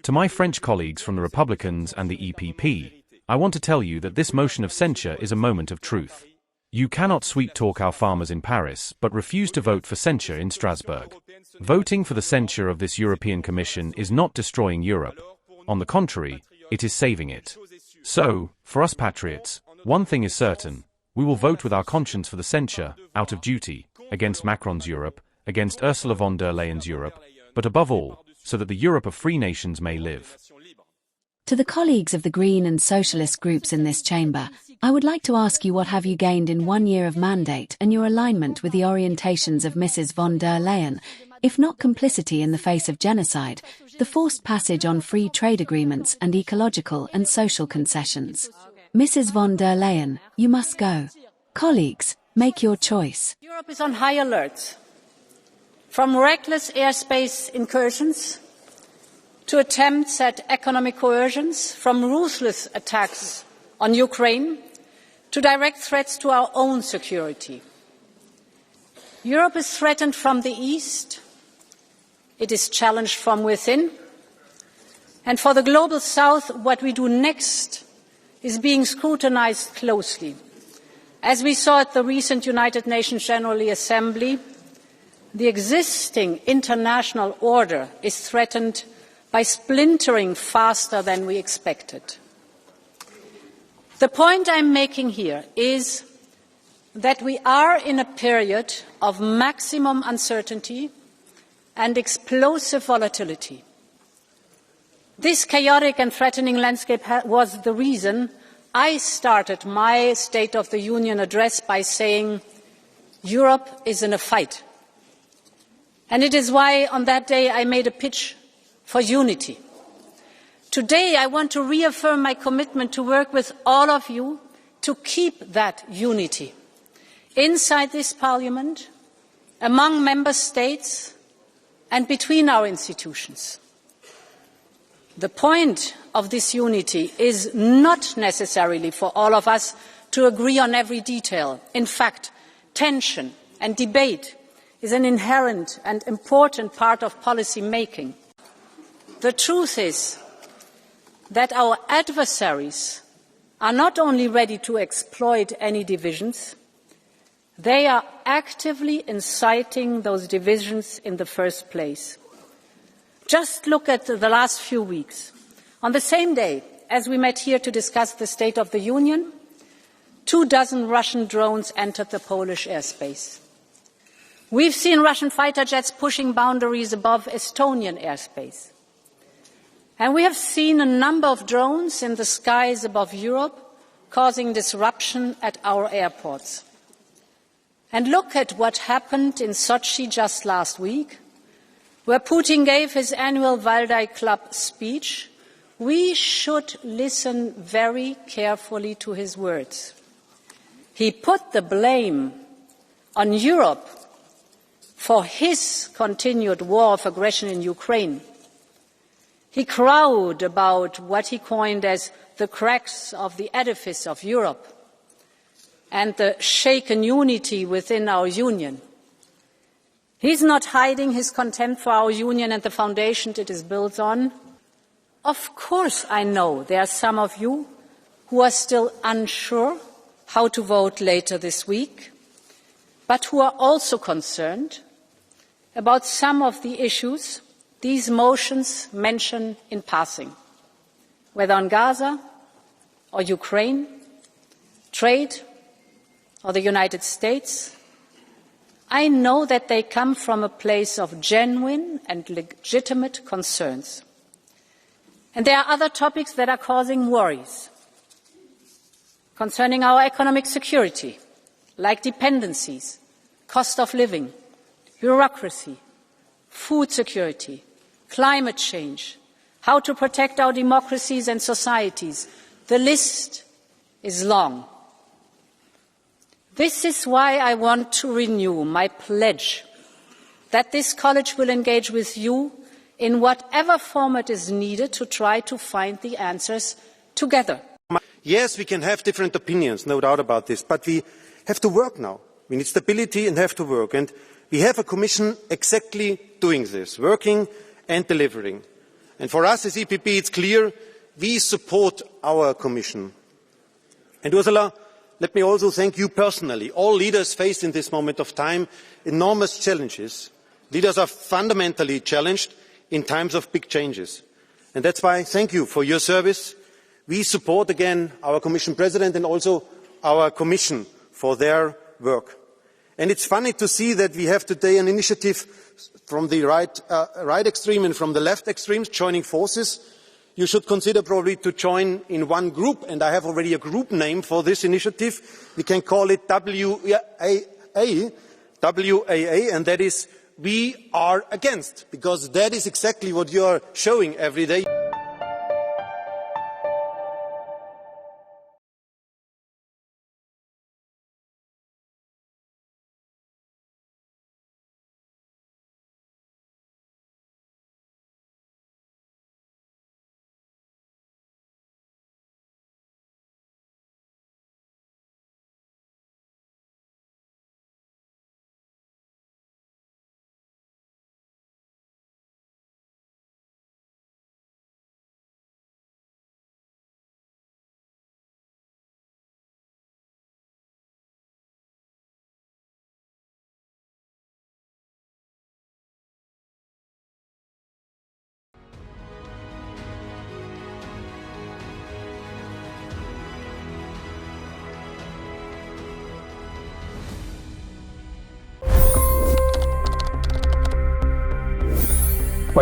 To my French colleagues from the Republicans and the EPP, I want to tell you that this motion of censure is a moment of truth. You cannot sweet-talk our farmers in Paris, but refuse to vote for censure in Strasbourg. Voting for the censure of this European Commission is not destroying Europe. On the contrary, it is saving it. So, for us patriots, one thing is certain. We will vote with our conscience for the censure, out of duty, against Macron's Europe, against Ursula von der Leyen's Europe, but above all, so that the Europe of free nations may live. To the colleagues of the Green and Socialist groups in this chamber, I would like to ask you what have you gained in 1 year of mandate and your alignment with the orientations of Mrs. von der Leyen, if not complicity in the face of genocide, the forced passage on free trade agreements and ecological and social concessions. Mrs. von der Leyen, you must go. Colleagues, make your choice. Europe is on high alert. From reckless airspace incursions to attempts at economic coercions, from ruthless attacks on Ukraine to direct threats to our own security. Europe is threatened from the east. It is challenged from within. And for the global south, what we do next is being scrutinized closely. As we saw at the recent United Nations General Assembly, the existing international order is threatened by splintering faster than we expected. The point I'm making here is that we are in a period of maximum uncertainty and explosive volatility. This chaotic and threatening landscape was the reason I started my State of the Union address by saying, Europe is in a fight. And it is why on that day I made a pitch for unity. Today I want to reaffirm my commitment to work with all of you to keep that unity inside this Parliament, among Member States and between our institutions. The point of this unity is not necessarily for all of us to agree on every detail. In fact, tension and debate is an inherent and important part of policy making. The truth is that our adversaries are not only ready to exploit any divisions, they are actively inciting those divisions in the first place. Just look at the last few weeks. On the same day as we met here to discuss the State of the Union, 24 Russian drones entered the Polish airspace. We've seen Russian fighter jets pushing boundaries above Estonian airspace. And we have seen a number of drones in the skies above Europe causing disruption at our airports. And look at what happened in Sochi just last week, where Putin gave his annual Valdai Club speech. We should listen very carefully to his words. He put the blame on Europe for his continued war of aggression in Ukraine. He crowed about what he coined as the cracks of the edifice of Europe and the shaken unity within our union. He's not hiding his contempt for our union and the foundation it is built on. Of course, I know there are some of you who are still unsure how to vote later this week, but who are also concerned about some of the issues these motions mention in passing, whether on Gaza or Ukraine, trade or the United States. I know that they come from a place of genuine and legitimate concerns. And there are other topics that are causing worries concerning our economic security, like dependencies, cost of living, bureaucracy, food security, climate change, how to protect our democracies and societies. The list is long. This is why I want to renew my pledge that this college will engage with you in whatever format is needed to try to find the answers together. Yes, we can have different opinions, no doubt about this, but we have to work now. We need stability and have to work. And We have a Commission exactly doing this, working and delivering. And for us as EPP, it's clear we support our Commission. And Ursula, let me also thank you personally. All leaders face in this moment of time enormous challenges. Leaders are fundamentally challenged in times of big changes. And that's why thank you for your service. We support again our Commission President and also our Commission for their work. And it's funny to see that we have today an initiative from the right extreme and from the left extremes joining forces. You should consider probably to join in one group, and I have already a group name for this initiative. We can call it WAA, and that is We Are Against, because that is exactly what you are showing every day.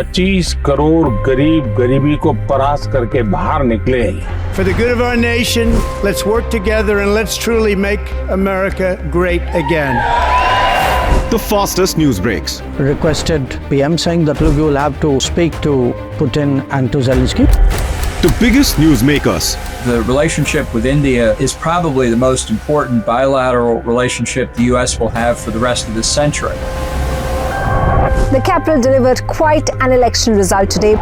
$25 crore गरीब गरीबी को परास्त करके बाहर निकले। For the good of our nation, let's work together and let's truly make America great again. The fastest news breaks. Requested PM saying that look, you will have to speak to Putin and to Zelensky. The biggest news makers. The relationship with India is probably the most important bilateral relationship the US will have for the rest of this century. The capital delivered quite an election result today.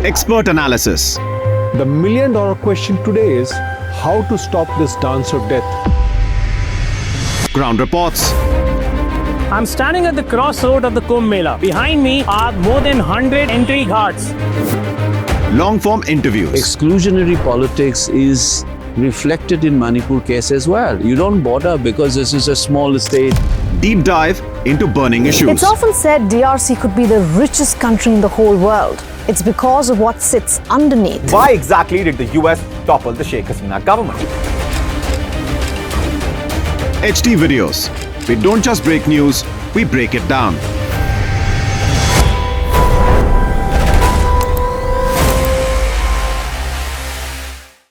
Expert analysis. The million-dollar question today is how to stop this dance of death. Ground reports. I'm standing at the crossroad of the Kumbh Mela. Behind me are more than 100 entry ghats. Long-form interviews. Exclusionary politics is reflected in Manipur case as well. You don't bother because this is a small state. Deep dive into burning issues. It's often said DRC could be the richest country in the whole world. It's because of what sits underneath. Why exactly did the US topple the Sheikh Hasina government? HT videos. We don't just break news, we break it down.